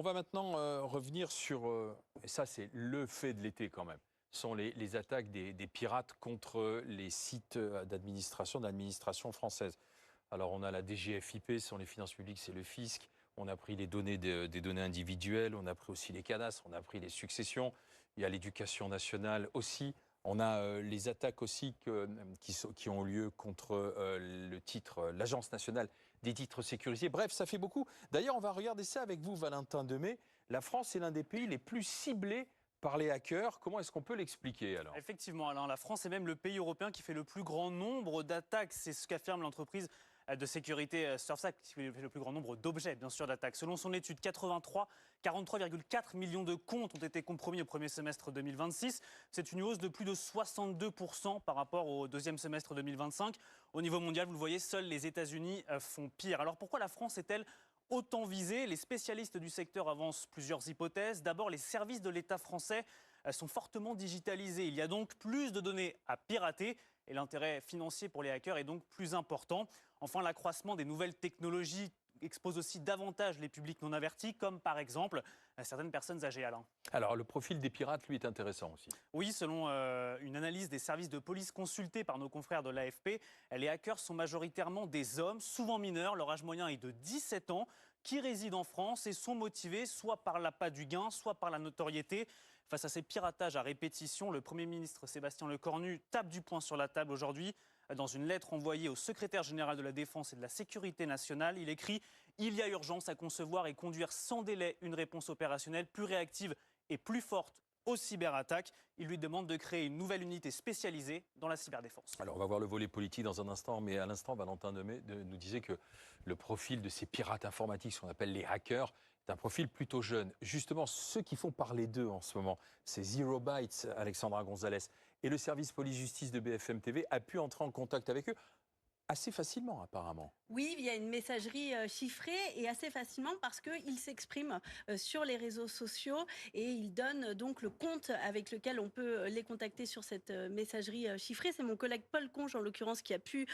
On va maintenant revenir sur, et ça c'est le fait de l'été quand même, sont les attaques des pirates contre les sites de l'administration française. Alors on a la DGFiP, ce sont les finances publiques, c'est le fisc. On a pris les données des données individuelles, on a pris aussi les cadastres, on a pris les successions. Il y a l'éducation nationale aussi. On a les attaques aussi qui ont lieu contre l'Agence nationale des titres sécurisés. Bref, ça fait beaucoup. D'ailleurs, on va regarder ça avec vous, Valentin Demey. La France est l'un des pays les plus ciblés par les hackers. Comment est-ce qu'on peut l'expliquer alors? Effectivement, Alain, la France est même le pays européen qui fait le plus grand nombre d'attaques. C'est ce qu'affirme l'entreprise de sécurité SurfSac, qui fait le plus grand nombre d'objets, bien sûr, d'attaques. Selon son étude, 43,4 millions de comptes ont été compromis au premier semestre 2026. C'est une hausse de plus de 62% par rapport au deuxième semestre 2025. Au niveau mondial, vous le voyez, seuls les États-Unis font pire. Alors pourquoi la France est-elle autant visée? Les spécialistes du secteur avancent plusieurs hypothèses. D'abord, les services de l'État français sont fortement digitalisés. Il y a donc plus de données à pirater et l'intérêt financier pour les hackers est donc plus important. Enfin, l'accroissement des nouvelles technologies expose aussi davantage les publics non avertis, comme par exemple certaines personnes âgées, Alain. Alors, le profil des pirates, lui, est intéressant aussi. Oui, selon une analyse des services de police consultés par nos confrères de l'AFP, les hackers sont majoritairement des hommes, souvent mineurs, leur âge moyen est de 17 ans, qui résident en France et sont motivés soit par l'appât du gain, soit par la notoriété. Face à ces piratages à répétition, le Premier ministre Sébastien Lecornu tape du poing sur la table aujourd'hui. Dans une lettre envoyée au secrétaire général de la Défense et de la Sécurité nationale, il écrit « Il y a urgence à concevoir et conduire sans délai une réponse opérationnelle plus réactive et plus forte aux cyberattaques ». Il lui demande de créer une nouvelle unité spécialisée dans la cyberdéfense. Alors, on va voir le volet politique dans un instant, mais à l'instant, Valentin Demey nous disait que le profil de ces pirates informatiques, ce qu'on appelle les hackers, est un profil plutôt jeune. Justement, ceux qui font parler d'eux en ce moment, c'est Zero Bytes, Alexandra Gonzalez, et le service police-justice de BFM TV a pu entrer en contact avec eux assez facilement, apparemment. Oui, via une messagerie chiffrée et assez facilement parce qu'ils s'expriment sur les réseaux sociaux et ils donnent donc le compte avec lequel on peut les contacter sur cette messagerie chiffrée. C'est mon collègue Paul Conge, en l'occurrence, qui a pu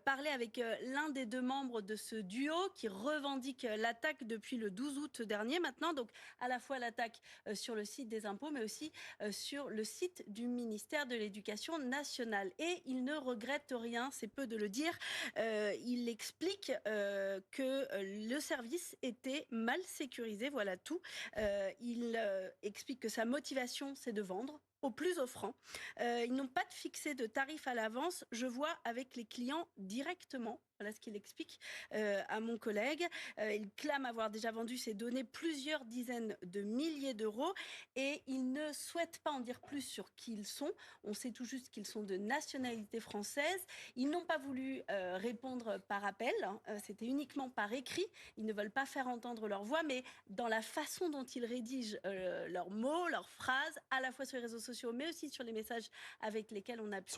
parler avec l'un des deux membres de ce duo qui revendique l'attaque depuis le 12 août dernier maintenant. Donc à la fois l'attaque sur le site des impôts, mais aussi sur le site du ministère de l'Éducation nationale. Et il ne regrette rien, c'est peu de le dire. Il explique que le service était mal sécurisé, voilà tout. Il explique que sa motivation, c'est de vendre au plus offrant. Ils n'ont pas de fixé de tarif à l'avance. Je vois avec les clients directement. Voilà ce qu'il explique à mon collègue. Il clame avoir déjà vendu ses données plusieurs dizaines de milliers d'euros et il ne souhaite pas en dire plus sur qui ils sont. On sait tout juste qu'ils sont de nationalité française. Ils n'ont pas voulu répondre par appel. C'était uniquement par écrit. Ils ne veulent pas faire entendre leur voix, mais dans la façon dont ils rédigent leurs mots, leurs phrases, à la fois sur les réseaux sociaux, mais aussi sur les messages avec lesquels on a pu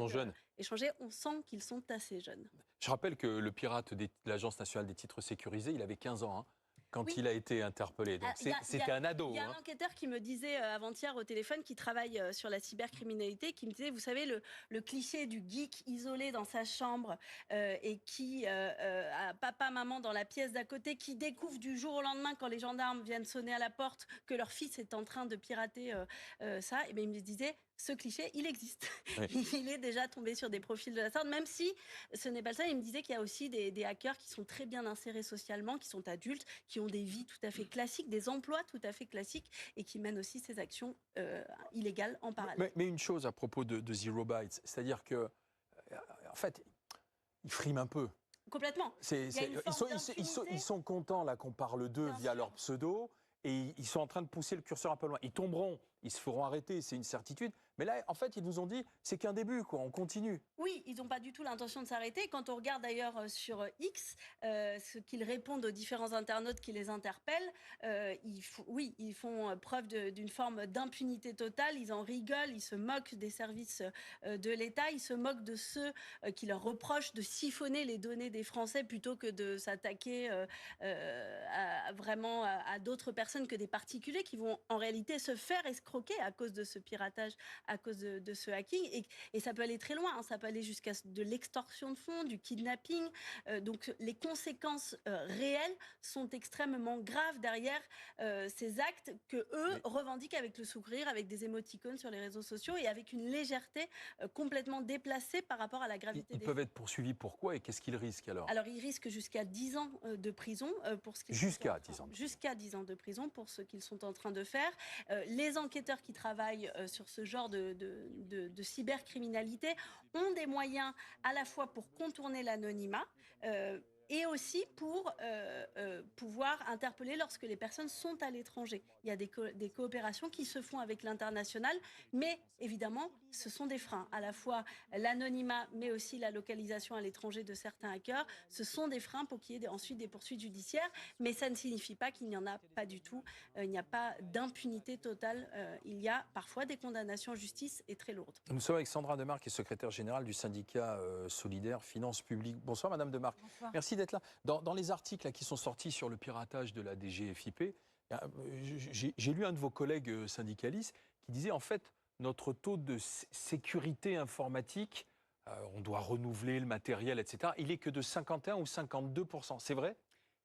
échanger, on sent qu'ils sont assez jeunes. Je rappelle que le pirate de l'Agence nationale des titres sécurisés, il avait 15 ans quand il a été interpellé. Donc c'était un ado. Il y a un enquêteur qui me disait avant-hier au téléphone, qui travaille sur la cybercriminalité, qui me disait, vous savez, le cliché du geek isolé dans sa chambre et qui a papa, maman dans la pièce d'à côté, qui découvre du jour au lendemain, quand les gendarmes viennent sonner à la porte, que leur fils est en train de pirater ça. Et bien il me disait, ce cliché, il existe. Oui. Il est déjà tombé sur des profils de la sorte, même si ce n'est pas ça. Il me disait qu'il y a aussi des hackers qui sont très bien insérés socialement, qui sont adultes, qui ont des vies tout à fait classiques, des emplois tout à fait classiques et qui mènent aussi ces actions illégales en parallèle. Mais une chose à propos de Zero Bytes, c'est-à-dire que, en fait, ils friment un peu. Complètement. Ils sont contents là qu'on parle d'eux via leur pseudo. Et ils sont en train de pousser le curseur un peu loin. Ils tomberont, ils se feront arrêter, c'est une certitude. Mais là, en fait, ils nous ont dit, c'est qu'un début, quoi. On continue. Oui, ils n'ont pas du tout l'intention de s'arrêter. Quand on regarde d'ailleurs sur X, ce qu'ils répondent aux différents internautes qui les interpellent, ils font preuve d'une forme d'impunité totale. Ils en rigolent, ils se moquent des services de l'État, ils se moquent de ceux qui leur reprochent de siphonner les données des Français plutôt que de s'attaquer à d'autres personnes que des particuliers qui vont en réalité se faire escroquer escroqués à cause de ce piratage, à cause de ce hacking. Et ça peut aller très loin, hein, ça peut aller jusqu'à de l'extorsion de fonds, du kidnapping. Donc les conséquences réelles sont extrêmement graves derrière ces actes que eux revendiquent avec le sourire, avec des émoticônes sur les réseaux sociaux et avec une légèreté complètement déplacée par rapport à la gravité Ils des peuvent faits. être poursuivis pourquoi et qu'est-ce qu'ils risquent alors? Alors, ils risquent jusqu'à 10 ans de prison pour ce qu'ils Jusqu'à 10 ans. Jusqu'à 10 ans de prison pour ce qu'ils sont en train de faire. Les enquêteurs qui travaillent sur ce genre de cybercriminalité ont des moyens à la fois pour contourner l'anonymat, et aussi pour pouvoir interpeller lorsque les personnes sont à l'étranger. Il y a des coopérations qui se font avec l'international, mais évidemment, ce sont des freins. À la fois l'anonymat, mais aussi la localisation à l'étranger de certains hackers, ce sont des freins pour qu'il y ait ensuite des poursuites judiciaires, mais ça ne signifie pas qu'il n'y en a pas du tout. Il n'y a pas d'impunité totale. Il y a parfois des condamnations en justice et très lourdes. Nous sommes avec Sandra Demarque, qui est secrétaire générale du syndicat solidaire Finances Publiques. Bonsoir Madame Demarque. Bonsoir. Merci d'être là. Dans les articles là, qui sont sortis sur le piratage de la DGFiP, j'ai lu un de vos collègues syndicalistes qui disait en fait notre taux de sécurité informatique, on doit renouveler le matériel, etc. Il est que de 51 ou 52%. C'est vrai?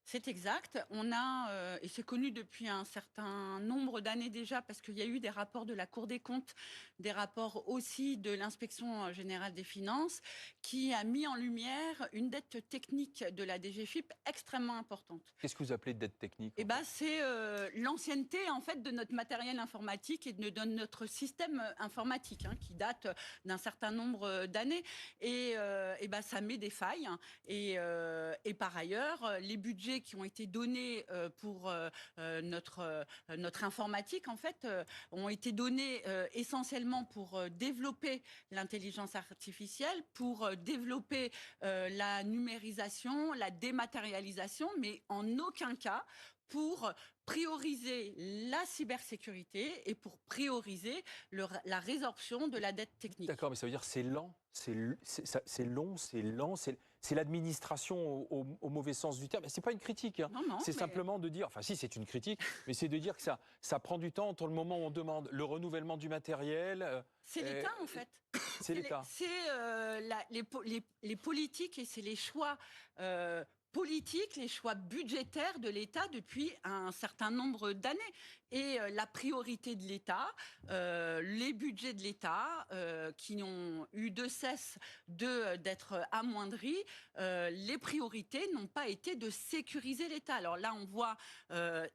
C'est exact. On a, et c'est connu depuis un certain nombre d'années déjà, parce qu'il y a eu des rapports de la Cour des comptes, des rapports aussi de l'Inspection générale des finances, qui a mis en lumière une dette technique de la DGFiP extrêmement importante. Qu'est-ce que vous appelez de dette technique? Eh ben, c'est l'ancienneté en fait de notre matériel informatique et de notre système informatique, hein, qui date d'un certain nombre d'années. Et ben, ça met des failles. Et par ailleurs, les budgets qui ont été donnés pour notre informatique, en fait, ont été donnés essentiellement pour développer l'intelligence artificielle, pour développer la numérisation, la dématérialisation, mais en aucun cas pour prioriser la cybersécurité et pour prioriser la résorption de la dette technique. D'accord, mais ça veut dire c'est lent, c'est long, c'est lent, c'est l'administration au mauvais sens du terme. C'est pas une critique, hein. Non, non, c'est simplement de dire, enfin si c'est une critique, mais c'est de dire que ça prend du temps entre le moment où on demande le renouvellement du matériel. C'est l'État en fait. C'est l'État. C'est les politiques et c'est les choix politiques, les choix budgétaires de l'État depuis un certain nombre d'années. Et la priorité de l'État, les budgets de l'État qui n'ont eu de cesse d'être amoindris, les priorités n'ont pas été de sécuriser l'État. Alors là, on voit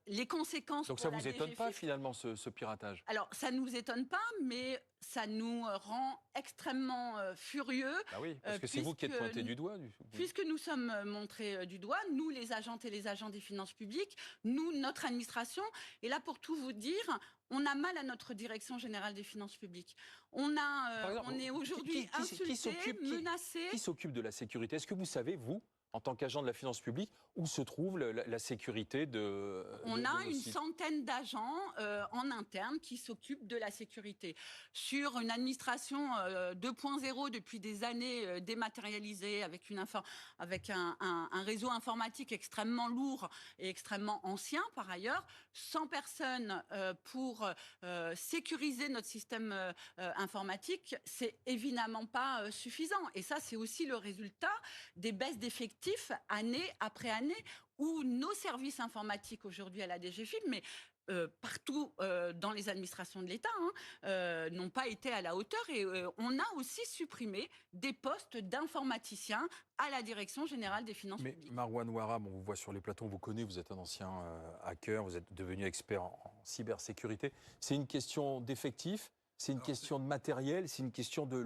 les conséquences. Donc ça ne vous étonne pas finalement ce piratage? Alors ça ne nous étonne pas, mais ça nous rend extrêmement furieux. Ah oui, parce que c'est vous qui êtes pointé du doigt. Puisque nous sommes montrés du doigt, nous les agentes et les agents des finances publiques, nous, notre administration, et là pour tout vous dire, on a mal à notre direction générale des finances publiques. On est aujourd'hui insultés, menacés. Qui s'occupe de la sécurité? Est-ce que vous savez, vous, en tant qu'agent de la finance publique, où se trouve la sécurité de On a une centaine d'agents en interne qui s'occupent de la sécurité. Sur une administration 2.0 depuis des années dématérialisée, avec un réseau informatique extrêmement lourd et extrêmement ancien par ailleurs, 100 personnes pour sécuriser notre système informatique, c'est évidemment pas suffisant. Et ça, c'est aussi le résultat des baisses d'effectifs année après année, où nos services informatiques aujourd'hui à la DGFiP, mais partout dans les administrations de l'État, n'ont pas été à la hauteur. Et on a aussi supprimé des postes d'informaticiens à la Direction générale des finances publiques. Mais Marwan Ouaram, on vous voit sur les plateaux, on vous connaît, vous êtes un ancien hacker, vous êtes devenu expert en cybersécurité. C'est une question d'effectifs? C'est une question de matériel, c'est une question de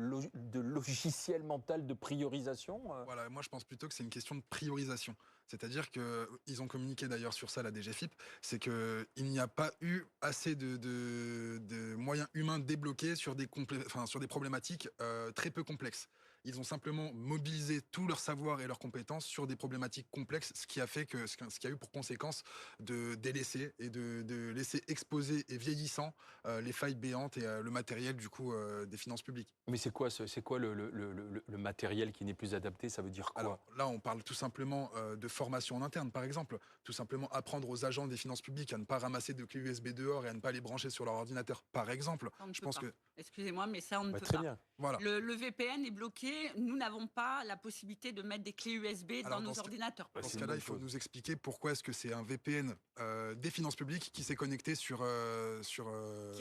logiciel mental, de priorisation. Voilà, moi je pense plutôt que c'est une question de priorisation. C'est-à-dire qu'ils ont communiqué d'ailleurs sur ça, la DGFiP, c'est qu'il n'y a pas eu assez de moyens humains débloqués sur des problématiques très peu complexes. Ils ont simplement mobilisé tout leur savoir et leurs compétences sur des problématiques complexes, ce qui a fait que, ce qui a eu pour conséquence de délaisser et de laisser exposer et vieillissant les failles béantes et le matériel du coup des finances publiques. Mais c'est quoi, le matériel qui n'est plus adapté? Ça veut dire quoi? Alors là, on parle tout simplement de formation en interne, par exemple. Tout simplement apprendre aux agents des finances publiques à ne pas ramasser de clés USB dehors et à ne pas les brancher sur leur ordinateur, par exemple. Ça, on ne Je peut pense pas. que Excusez-moi, mais ça, on ne peut Très pas. bien. voilà. Le VPN est bloqué. Nous n'avons pas la possibilité de mettre des clés USB Alors, dans dans nos ce- ordinateurs. Bah, Dans c'est ce une cas-là, bonne il faut chose. nous expliquer pourquoi est-ce que c'est un VPN des finances publiques qui s'est connecté Qui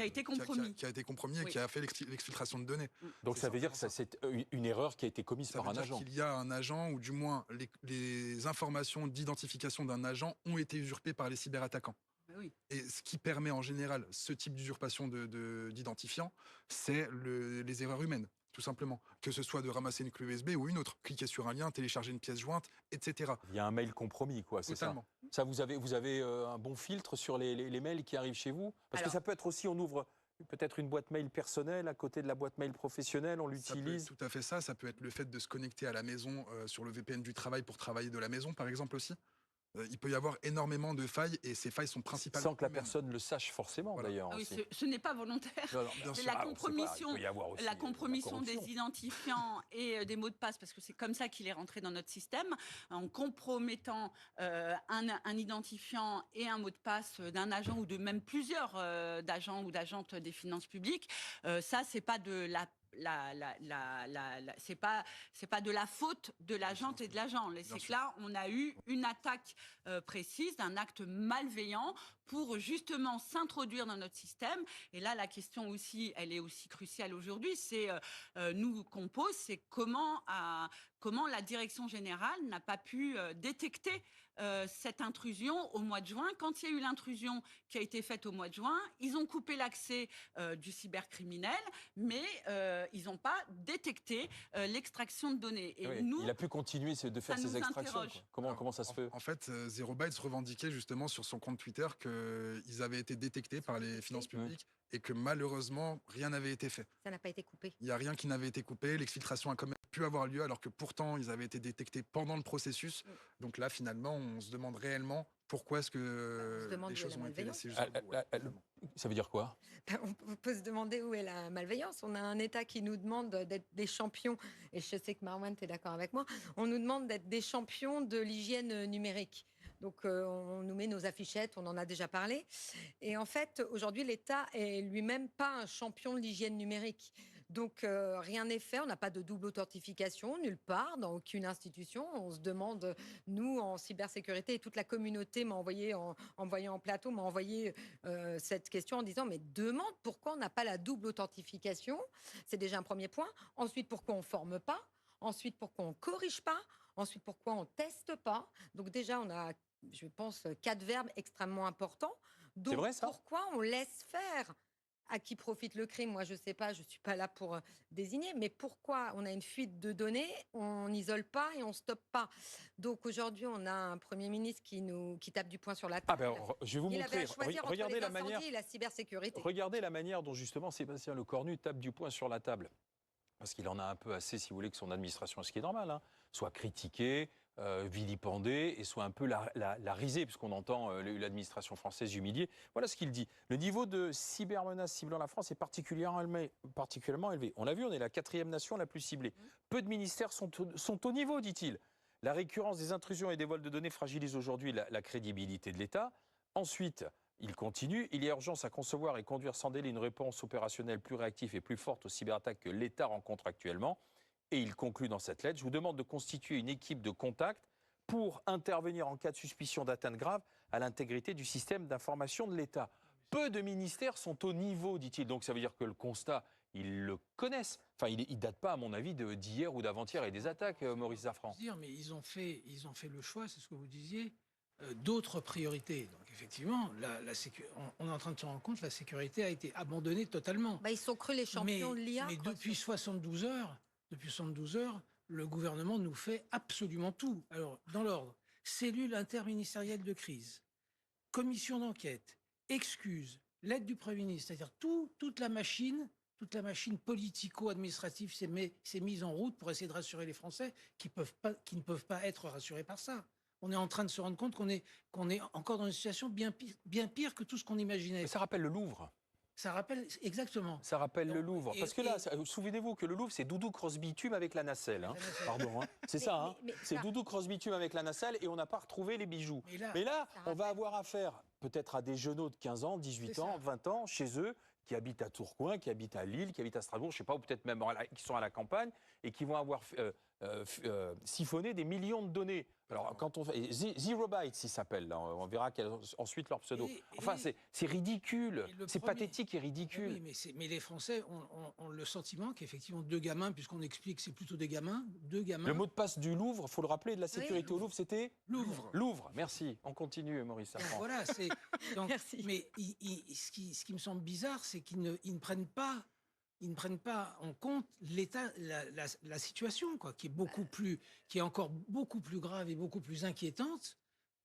a été compromis. qui a été compromis et Oui. qui a fait l'exfiltration de données. Donc C'est ça veut dire que simplement c'est une erreur qui a été commise Ça par veut un dire agent. qu'il y a un agent, ou du moins les informations d'identification d'un agent ont été usurpées par les cyberattaquants. Oui. Et ce qui permet en général ce type d'usurpation d'identifiants, c'est les erreurs humaines, tout simplement. Que ce soit de ramasser une clé USB ou une autre, cliquer sur un lien, télécharger une pièce jointe, etc. Il y a un mail compromis, quoi, c'est ça. Totalement. Ça, vous avez un bon filtre sur les mails qui arrivent chez vous? Parce que Alors- ça peut être aussi, on ouvre peut-être une boîte mail personnelle à côté de la boîte mail professionnelle, on Ça peut être l'utilise. tout à fait ça. Ça peut être le fait de se connecter à la maison sur le VPN du travail pour travailler de la maison, par exemple aussi. Il peut y avoir énormément de failles et ces failles sont principalement Sans que la humaines. personne le sache forcément, Voilà. d'ailleurs. Ah oui, aussi. ce n'est pas volontaire. Non, non, Bien C'est sûr. la Ah, on sait pas, compromission, il peut y avoir aussi, la compromission des corruption. identifiants et des mots de passe, parce que c'est comme ça qu'il est rentré dans notre système, en compromettant un identifiant et un mot de passe d'un agent ou de même plusieurs d'agents ou d'agentes des finances publiques. Ça, c'est pas de c'est pas de la faute de l'agente et de l'agent. C'est que sûr. là, on a eu une attaque précise, d'un acte malveillant pour justement s'introduire dans notre système. Et là, la question aussi, elle est aussi cruciale aujourd'hui, c'est nous qu'on pose, c'est comment la direction générale n'a pas pu détecter cette intrusion au mois de juin. Quand il y a eu l'intrusion qui a été faite au mois de juin, ils ont coupé l'accès du cybercriminel, mais ils n'ont pas détecté l'extraction de données. Et Oui, nous, il a pu continuer de faire ça ses nous extractions. interroge. Quoi. Comment ça se fait? En fait, Zero Bytes revendiquait justement sur son compte Twitter qu'ils avaient été détectés par les finances publiques et que malheureusement, rien n'avait été fait. Ça n'a pas été coupé. Il n'y a rien qui n'avait été coupé, l'exfiltration a quand même pu avoir lieu alors que pourtant ils avaient été détectés pendant le processus. Donc là, finalement, on se demande réellement pourquoi est-ce On se que demande les où est choses la ont été malveillance. laissées jusqu'au bout. Ça veut dire quoi? On peut se demander où est la malveillance. On a un État qui nous demande d'être des champions, et je sais que Marwan, tu es d'accord avec moi, on nous demande d'être des champions de l'hygiène numérique. Donc on nous met nos affichettes, on en a déjà parlé. Et en fait, aujourd'hui, l'État est lui-même pas un champion de l'hygiène numérique. Donc rien n'est fait, on n'a pas de double authentification nulle part, dans aucune institution. On se demande, nous, en cybersécurité, et toute la communauté m'a envoyé, en voyant en plateau, m'a envoyé cette question en disant, mais demande pourquoi on n'a pas la double authentification. C'est déjà un premier point. Ensuite, pourquoi on ne forme pas. Ensuite, pourquoi on ne corrige pas. Ensuite, pourquoi on ne teste pas. Donc déjà, on a, je pense, 4 verbes extrêmement importants. Donc, vrai, ça pourquoi on laisse faire? À qui profite le crime? Moi, je ne sais pas, je ne suis pas là pour désigner, mais pourquoi on a une fuite de données, on n'isole pas et on ne stoppe pas? Donc aujourd'hui, on a un Premier ministre qui tape du poing sur la Ah table. ben, je vais vous Il avait montrer. à choisir entre Regardez les la incendies manière. et la cybersécurité. Regardez la manière dont justement Sébastien Lecornu tape du poing sur la table. Parce qu'il en a un peu assez, si vous voulez, que son administration, ce qui est normal, hein, soit critiquée, vilipendée et soit un peu la risée, puisqu'on entend l'administration française humiliée. Voilà ce qu'il dit. Le niveau de cybermenaces ciblant la France est particulièrement élevé. On l'a vu, on est la 4e nation la plus ciblée. Peu de ministères sont au niveau, dit-il. La récurrence des intrusions et des vols de données fragilise aujourd'hui la crédibilité de l'État. Ensuite, il continue, il y a urgence à concevoir et conduire sans délai une réponse opérationnelle plus réactive et plus forte aux cyberattaques que l'État rencontre actuellement. Et il conclut dans cette lettre, je vous demande de constituer une équipe de contact pour intervenir en cas de suspicion d'atteinte grave à l'intégrité du système d'information de l'État. Peu de ministères sont au niveau, dit-il. Donc ça veut dire que le constat, ils le connaissent. Enfin, il ne date pas, à mon avis, d'hier ou d'avant-hier et des attaques, Maurice Zafran. Mais ils ont fait le choix, c'est ce que vous disiez, d'autres priorités. Donc effectivement, on est en train de se rendre compte que la sécurité a été abandonnée totalement. Ils sont crus les champions de l'IA. Mais depuis 72 heures, le gouvernement nous fait absolument tout. Alors, dans l'ordre, cellule interministérielle de crise, commission d'enquête, excuses, lettre du Premier ministre, c'est-à-dire toute la machine toute la machine politico-administrative s'est mise en route pour essayer de rassurer les Français qui ne peuvent pas être rassurés par ça. On est en train de se rendre compte qu'on est encore dans une situation bien pire que tout ce qu'on imaginait. Mais ça rappelle le Louvre. Ça rappelle exactement. Ça rappelle le Louvre. Et- Parce que là, souvenez-vous que le Louvre, c'est Doudou Crosby-Tume avec la nacelle. Hein. Pardon. Hein. C'est ça. Hein. C'est ça- Doudou Crosby-Tume avec la nacelle et on n'a pas retrouvé les bijoux. Mais là, Ça on va rappelle. avoir affaire peut-être à des jeunes de 15 ans, 18 C'est ans, ça. 20 ans, chez eux, qui habitent à Tourcoing, qui habitent à Lille, qui habitent à Strasbourg, je ne sais pas, ou peut-être même qui sont à la campagne, et qui vont avoir siphonné des millions de données. Alors, quand on fait. Zero Bytes, ils s'appellent, là. On verra ensuite leur pseudo. Enfin, c'est ridicule. Et le C'est premier- pathétique et ridicule. Oui, mais les Français ont le sentiment qu'effectivement, 2 gamins, puisqu'on explique que c'est plutôt des gamins, 2 gamins. Le mot de passe du Louvre, il faut le rappeler, de la sécurité au Louvre, c'était Louvre. Louvre, merci. On continue, Maurice Safran. Voilà, c'est. donc, Merci. Mais ce qui me semble bizarre, c'est qu'ils ne prennent pas. Ils ne prennent pas en compte l'état, la situation, quoi, qui est encore beaucoup plus grave et beaucoup plus inquiétante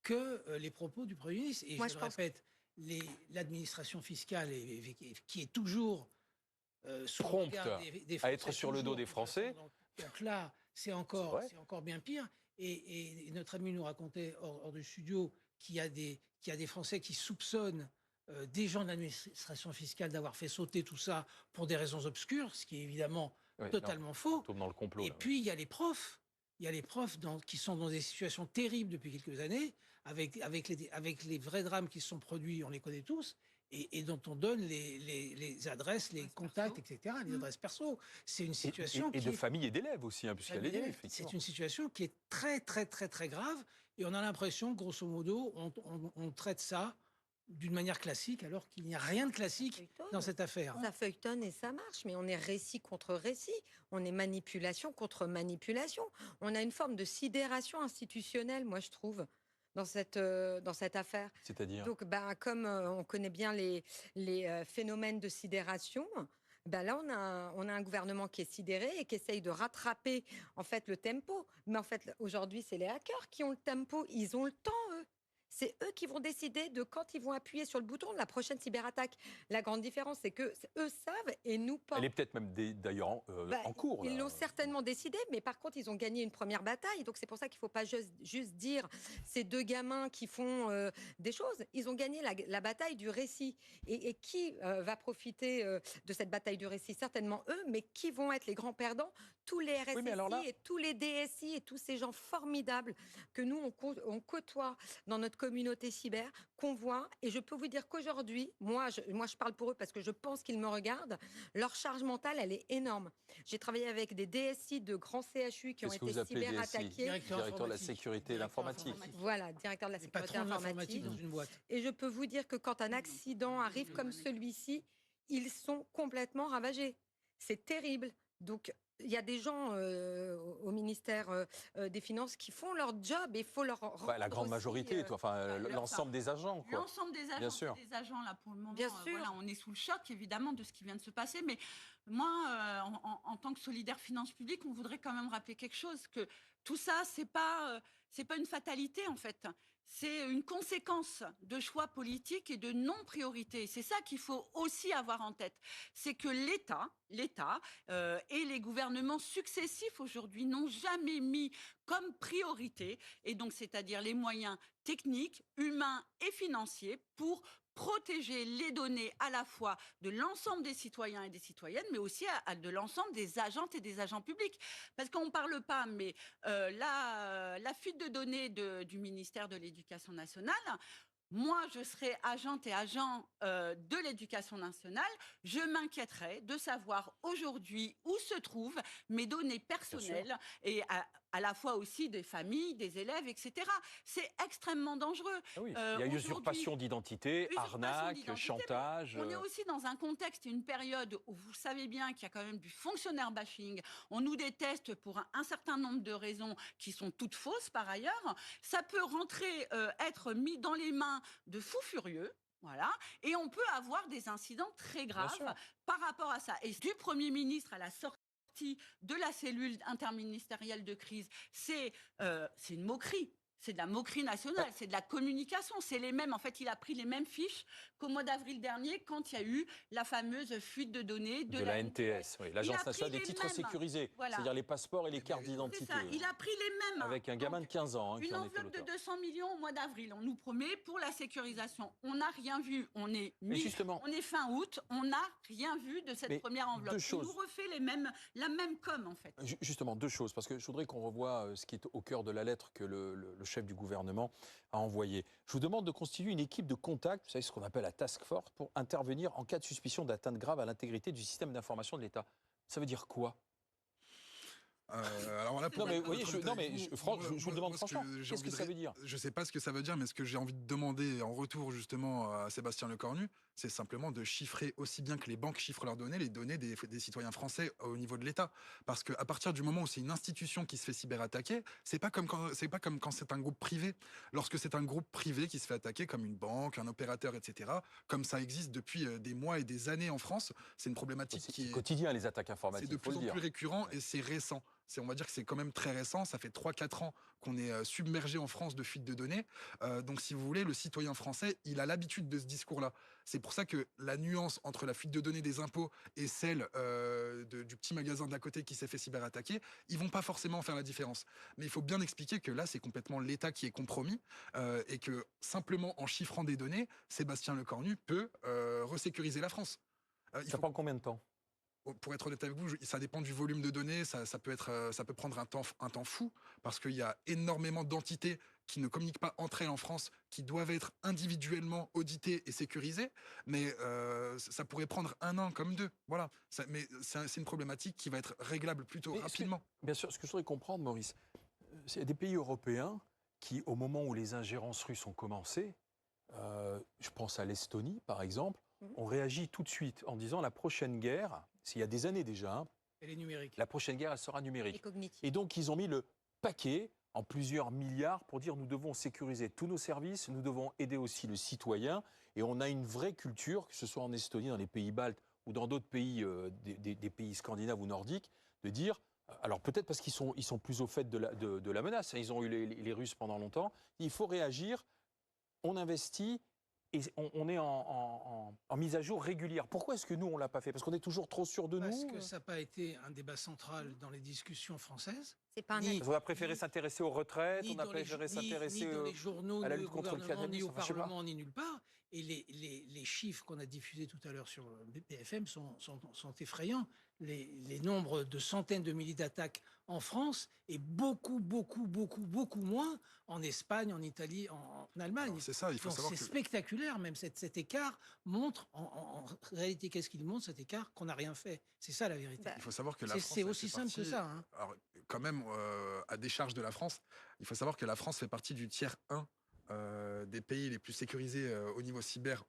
que les propos du Premier ministre. Et Moi, je je le pense- répète, l'administration fiscale qui est toujours sous le Prompte regard des à être Français, sur le dos toujours, des de toute Français. façon. Donc là, c'est encore bien pire. Et notre ami nous racontait hors du studio qu'il y a des Français qui soupçonnent des gens de l'administration fiscale d'avoir fait sauter tout ça pour des raisons obscures, ce qui est évidemment Oui, totalement non, faux. on tombe dans le complot. Et là, puis, il y a les profs. Il y a les profs qui sont dans des situations terribles depuis quelques années, avec les vrais drames qui se sont produits, on les connaît tous, et dont on donne les adresses, les contacts, etc., les adresses perso. C'est une situation et qui de est famille et d'élèves aussi, hein, puisqu'elle est née, effectivement. c'est une situation qui est très, très, très, très grave. Et on a l'impression, grosso modo, on traite ça d'une manière classique, alors qu'il n'y a rien de classique dans cette affaire. Ça feuilletonne et ça marche, mais on est récit contre récit, on est manipulation contre manipulation. On a une forme de sidération institutionnelle, moi je trouve, dans cette affaire. C'est-à-dire Donc, comme on connaît bien les phénomènes de sidération, là, on a un gouvernement qui est sidéré et qui essaye de rattraper en fait le tempo. Mais en fait, aujourd'hui, c'est les hackers qui ont le tempo. Ils ont le temps, eux. C'est eux qui vont décider de quand ils vont appuyer sur le bouton de la prochaine cyberattaque. La grande différence, c'est que eux savent et nous pas. Elle est peut-être même d'ailleurs en cours. Ils là. l'ont certainement décidé, mais par contre, ils ont gagné une première bataille. Donc, c'est pour ça qu'il ne faut pas juste dire ces 2 gamins qui font des choses. Ils ont gagné la bataille du récit. Et qui va profiter de cette bataille du récit? Certainement eux, mais qui vont être les grands perdants? Tous les RSSI mais alors là- et tous les DSI et tous ces gens formidables que nous, on côtoie dans notre communauté cyber, qu'on voit. Et je peux vous dire qu'aujourd'hui, moi, je parle pour eux parce que je pense qu'ils me regardent, leur charge mentale, elle est énorme. J'ai travaillé avec des DSI de grands CHU qui ont Qu'est-ce que été vous appelez DSI? cyberattaqués. Directeur Directeur de la informatique. sécurité et de Directeur l'informatique. informatique. Voilà, directeur de la Les sécurité patrons de informatique. l'informatique dans une boîte. Et je peux vous dire que quand un accident arrive comme celui-ci, ils sont complètement ravagés. C'est terrible. Donc, il y a des gens au ministère des Finances qui font leur job et il faut leur rendre La grande aussi, majorité, l'ensemble des agents. Quoi. L'ensemble des Bien agents, sûr. des agents, là, pour le moment, Bien sûr. voilà, on est sous le choc, évidemment, de ce qui vient de se passer. Mais moi, en tant que solidaire finances publiques, on voudrait quand même rappeler quelque chose, que tout ça, c'est pas une fatalité, en fait. C'est une conséquence de choix politiques et de non-priorité. C'est ça qu'il faut aussi avoir en tête. C'est que l'État et les gouvernements successifs aujourd'hui n'ont jamais mis comme priorité, et donc c'est-à-dire les moyens techniques, humains et financiers pour protéger les données à la fois de l'ensemble des citoyens et des citoyennes, mais aussi de l'ensemble des agentes et des agents publics. Parce qu'on ne parle pas, mais la fuite de données du ministère de l'Éducation nationale, moi, je serais agente et agent de l'Éducation nationale, je m'inquiéterais de savoir aujourd'hui où se trouvent mes données personnelles et à la fois aussi des familles, des élèves, etc. C'est extrêmement dangereux. Ah oui. Il y a usurpation d'identité, arnaque, chantage. On est aussi dans un contexte et une période où vous savez bien qu'il y a quand même du fonctionnaire bashing. On nous déteste pour un certain nombre de raisons qui sont toutes fausses par ailleurs. Ça peut être mis dans les mains de fous furieux. Voilà. Et on peut avoir des incidents très graves par rapport à ça. Et du Premier ministre à la sortie de la cellule interministérielle de crise, c'est une moquerie. c'est de la moquerie nationale, c'est de la communication. C'est les mêmes. En fait, il a pris les mêmes fiches qu'au mois d'avril dernier, quand il y a eu la fameuse fuite de données de la NTS, oui, l'Agence nationale des titres sécurisés, voilà. c'est-à-dire les passeports et les cartes d'identité. Il a pris les mêmes. Avec un gamin de 15 ans. Une enveloppe de 200 millions au mois d'avril, on nous promet pour la sécurisation. On n'a rien vu. On est fin août, on n'a rien vu de cette première enveloppe. Il nous refait la même com, en fait. Justement, deux choses, parce que je voudrais qu'on revoie ce qui est au cœur de la lettre que le chef du gouvernement a envoyée. Je vous demande de constituer une équipe de contact, vous savez ce qu'on appelle la task force, pour intervenir en cas de suspicion d'atteinte grave à l'intégrité du système d'information de l'État. Ça veut dire quoi ? Alors là, non mais vous voyez, je vous le demande franchement, qu'est-ce que ça veut dire? Je ne sais pas ce que ça veut dire, mais ce que j'ai envie de demander en retour justement à Sébastien Lecornu, c'est simplement de chiffrer aussi bien que les banques chiffrent leurs données, les données des citoyens français au niveau de l'État. Parce qu'à partir du moment où c'est une institution qui se fait cyberattaquer, c'est pas comme quand c'est un groupe privé. Lorsque c'est un groupe privé qui se fait attaquer, comme une banque, un opérateur, etc., comme ça existe depuis des mois et des années en France, c'est une problématique qui est quotidien, les attaques informatiques. C'est de plus en plus récurrent et c'est récent. On va dire que c'est quand même très récent, ça fait 3-4 ans qu'on est submergé en France de fuites de données. Donc si vous voulez, le citoyen français, il a l'habitude de ce discours-là. C'est pour ça que la nuance entre la fuite de données des impôts et celle du petit magasin de la côté qui s'est fait cyberattaquer, ils vont pas forcément faire la différence. Mais il faut bien expliquer que là, c'est complètement l'État qui est compromis et que simplement en chiffrant des données, Sébastien Lecornu peut resécuriser la France. Ça prend combien de temps ? Pour être honnête avec vous, ça dépend du volume de données, ça peut prendre un temps fou, parce qu'il y a énormément d'entités qui ne communiquent pas entre elles en France, qui doivent être individuellement auditées et sécurisées, mais ça pourrait prendre 1 an comme 2. Voilà. Mais c'est une problématique qui va être réglable plutôt rapidement. Bien sûr, ce que je voudrais comprendre, Maurice, c'est des pays européens qui, au moment où les ingérences russes ont commencé, je pense à l'Estonie par exemple, ont réagi tout de suite en disant la prochaine guerre, il y a des années déjà, elle est numérique. La prochaine guerre, elle sera numérique. Et donc, ils ont mis le paquet en plusieurs milliards pour dire nous devons sécuriser tous nos services, nous devons aider aussi le citoyen. Et on a une vraie culture, que ce soit en Estonie, dans les pays baltes ou dans d'autres pays, des pays scandinaves ou nordiques, de dire, alors peut-être parce qu'ils sont plus au fait de la menace, ils ont eu les Russes pendant longtemps, il faut réagir, on investit. Et on est en mise à jour régulière. Pourquoi est-ce que nous, on ne l'a pas fait? Parce qu'on est toujours trop sûr de nous? Parce que ça n'a pas été un débat central dans les discussions françaises. C'est pas on a préféré s'intéresser aux retraites, on a préféré s'intéresser dans les journaux, à la lutte contre le gouvernement, ni au enfin, Parlement, ni nulle part. Et les chiffres qu'on a diffusés tout à l'heure sur BFM sont effrayants. Les nombres de centaines de milliers d'attaques en France et beaucoup moins en Espagne, en Italie, en Allemagne. C'est ça, il faut savoir c'est spectaculaire, même cet écart montre, en réalité, qu'est-ce qu'il montre, cet écart, qu'on n'a rien fait. C'est ça la vérité. Il faut savoir que la France... C'est aussi simple que ça. Hein. Alors, quand même, à décharge de la France, il faut savoir que la France fait partie du tiers 1 des pays les plus sécurisés au niveau cyber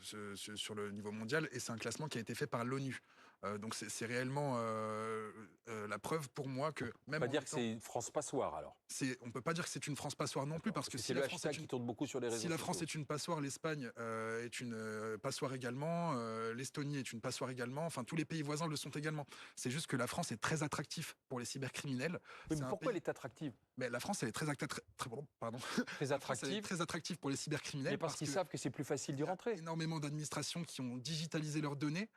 sur le niveau mondial, et c'est un classement qui a été fait par l'ONU. Donc c'est réellement la preuve pour moi que même... On peut pas dire que c'est une France passoire alors. On ne peut pas dire que c'est une France passoire non plus, parce que c'est le hashtag qui tourne beaucoup sur les réseaux sociaux. Si la France est une passoire, l'Espagne est une passoire également, l'Estonie est une passoire également, enfin tous les pays voisins le sont également. C'est juste que la France est très attractive pour les cybercriminels. Oui, mais pourquoi elle est attractive? Mais la France, elle est très attractive pour les cybercriminels. Mais parce qu'ils savent que c'est plus facile d'y rentrer. Il y a énormément d'administrations qui ont digitalisé leurs données.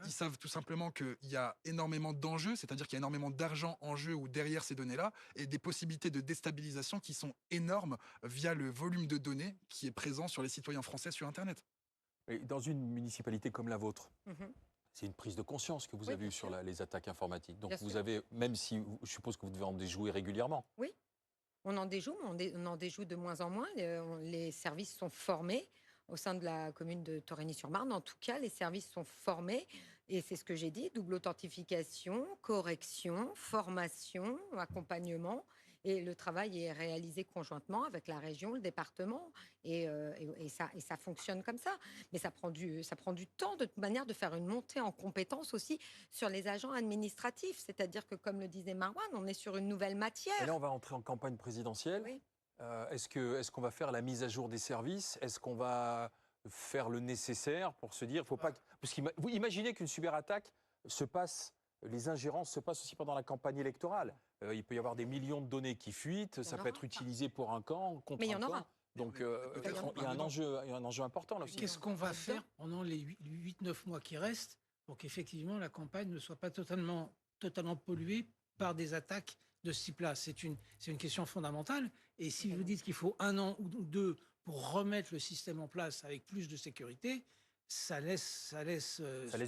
Ils savent tout simplement qu'il y a énormément d'enjeux, c'est-à-dire qu'il y a énormément d'argent en jeu ou derrière ces données-là, et des possibilités de déstabilisation qui sont énormes via le volume de données qui est présent sur les citoyens français sur Internet. Et dans une municipalité comme la vôtre, c'est une prise de conscience que vous avez eue sur les attaques informatiques. Donc vous avez, même si je suppose que vous devez en déjouer régulièrement. Oui, on en déjoue, mais on en déjoue de moins en moins. Les services sont formés. Au sein de la commune de Torigny-sur-Marne, en tout cas, les services sont formés. Et c'est ce que j'ai dit, double authentification, correction, formation, accompagnement. Et le travail est réalisé conjointement avec la région, le département. Et ça fonctionne comme ça. Mais ça prend du temps, de toute manière, de faire une montée en compétences aussi sur les agents administratifs. C'est-à-dire que, comme le disait Marouane, on est sur une nouvelle matière. Et là, on va entrer en campagne présidentielle. Oui. Est-ce qu'on va faire la mise à jour des services? Est-ce qu'on va faire le nécessaire pour se dire, faut pas... Parce que vous imaginez qu'une cyberattaque se passe les ingérences se passent aussi pendant la campagne électorale. Il peut y avoir des millions de données qui fuitent, ça peut être utilisé pour un camp, contre Mais il y un en camp. aura. Donc peut-être il y a un enjeu important là aussi. Qu'est-ce qu'on va faire pendant les 8-9 mois qui restent pour qu'effectivement la campagne ne soit pas totalement polluée par des attaques de ce type-là? C'est une question fondamentale. Et si vous dites qu'il faut 1 an ou 2 pour remettre le système en place avec plus de sécurité, ça laisse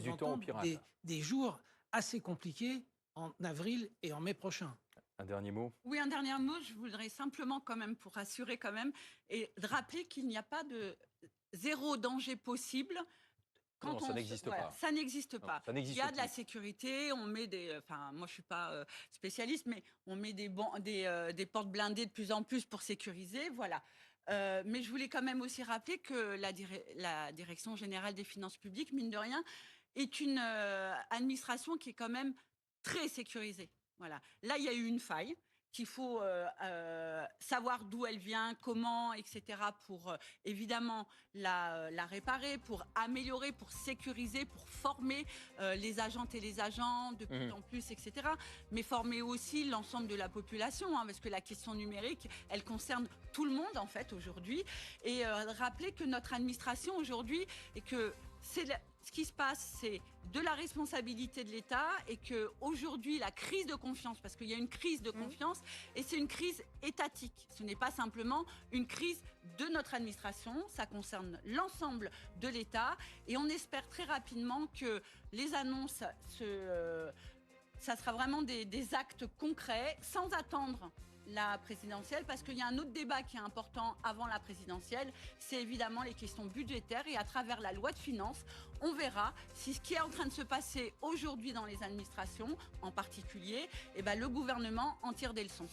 du temps aux pirates. Des jours assez compliqués en avril et en mai prochain. Un dernier mot. Oui, un dernier mot. Je voudrais simplement quand même, pour rassurer quand même, et de rappeler qu'il n'y a pas de zéro danger possible. Non, ça n'existe pas. Ça n'existe pas. Ça n'existe Il y a de la plus. sécurité, on met des... Enfin, moi, je ne suis pas spécialiste, mais on met des portes blindées de plus en plus pour sécuriser, voilà. Mais je voulais quand même aussi rappeler que la Direction générale des finances publiques, mine de rien, est une administration qui est quand même très sécurisée. Voilà. Là, il y a eu une faille qu'il faut savoir d'où elle vient, comment, etc., pour évidemment la réparer, pour améliorer, pour sécuriser, pour former les agentes et les agents de plus en plus, etc., mais former aussi l'ensemble de la population, hein, parce que la question numérique, elle concerne tout le monde, en fait, aujourd'hui, et rappeler que notre administration, aujourd'hui, et que ce qui se passe, c'est de la responsabilité de l'État et qu'aujourd'hui, la crise de confiance, parce qu'il y a une crise de confiance, et c'est une crise étatique. Ce n'est pas simplement une crise de notre administration, ça concerne l'ensemble de l'État. Et on espère très rapidement que les annonces, ça sera vraiment des actes concrets, sans attendre la présidentielle, parce qu'il y a un autre débat qui est important avant la présidentielle, c'est évidemment les questions budgétaires, et à travers la loi de finances, on verra si ce qui est en train de se passer aujourd'hui dans les administrations, en particulier, le gouvernement en tire des leçons.